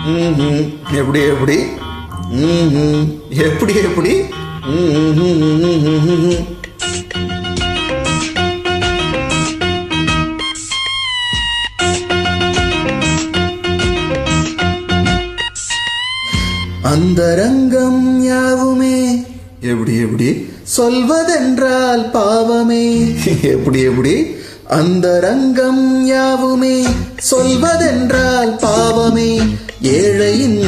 எப்படி எப்படி எப்படி எப்படி அந்தரங்கம் யாவுமே எப்படி எப்படி சொல்வதென்றால் பாவமே எப்படி எப்படி அந்தரங்கம் யாவுமே சொல்வதென்றால் பாவமே ஏழையின்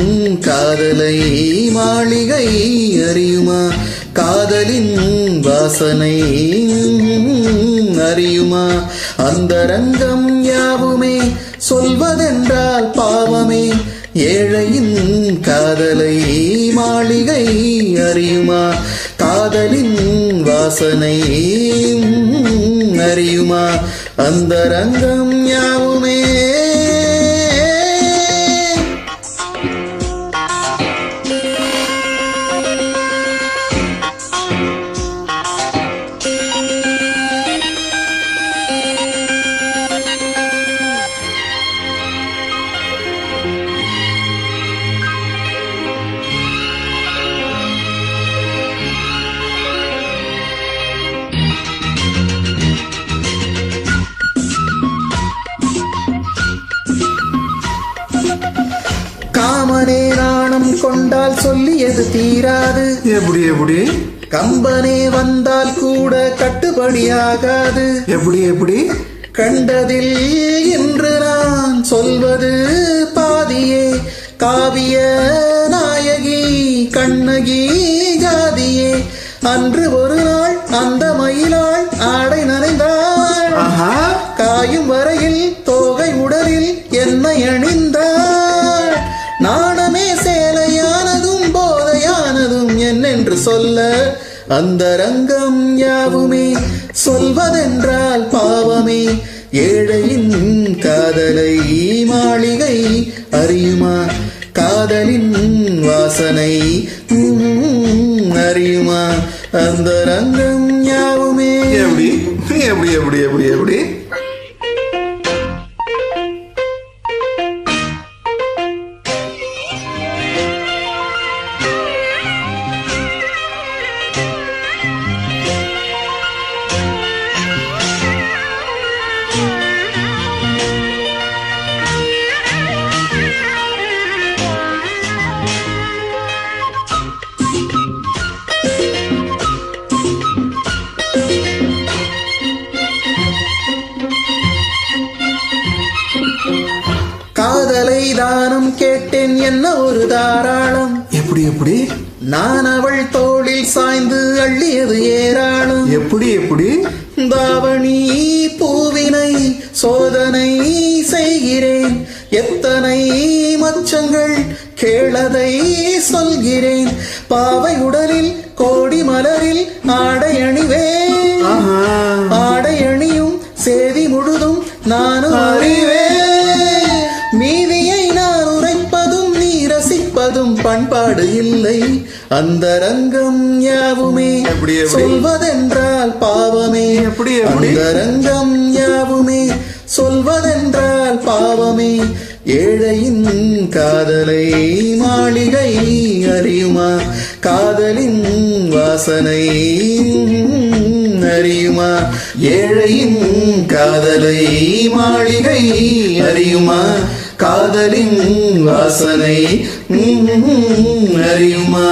காதலை மாளிகை அறியுமா காதலின் வாசனை அறியுமா அந்தரங்கம் யாவுமே சொல்வதென்றால் பாவமே ஏழையின் காதலை மாளிகை அறியுமா காதலின் வாசனை அறியுமா அந்தரங்கம் யாவுமே காமனே நாணம் கொண்டால் சொல்லியது தீராது எப்படி எப்படி கம்பனே வந்தால் கூட கட்டுப்படியாகாது எப்படி எப்படி கண்டதில் என்று நான் சொல்வது பாதியே காவிய நாயகி கண்ணகி ஜாதியே அன்று ஒரு நாள் அந்த மயிலாள் ஆடை நனைந்தாள் காயும் வரையில் தோகை உடலில் என்னை அணிந்தாள் நாணமே சேலையானதும் போதையானதும் என்னென்று சொல்ல அந்தரங்கம் யாவுமே சொல்வதென்றால் பாவமே ஏழையின் காதலை மாளிகை அறியுமா காதலின் வாசனை அறியுமா அந்தரங்கம் யாவுமே எப்படி எப்படி எப்படி எப்படி எப்படி காதலை தானம் கேட்டேன் என்ன ஒரு தாராளம் எப்படி எப்படி நான் அவள் தோளில் சாய்ந்து அள்ளியது ஏராளம் எப்படி எப்படி தாவணி பூவினை சோதனை செய்கிறேன் எத்தனை மச்சங்கள் கேளதை சொல்கிறேன் பாவை உடலில் கோடி மலரில் ஆடை அணிவேன் ஆடை அணியும் சேதி முழுதும் நானும் அறிவேன் மீதியை நான் உரைப்பதும் நீ ரசிப்பதும் பண்பாடு இல்லை அந்தரங்கம் யாவுமே சொல்வதென்றால் பாவமே அந்தரங்கம் யாவுமே சொல்வதென்றால் பாவமே ஏழையின் காதலை மாளிகை அறியுமா காதலின் வாசனை அறியுமா ஏழையின் காதலை மாளிகை அறியுமா காதலின் வாசனை அறியுமா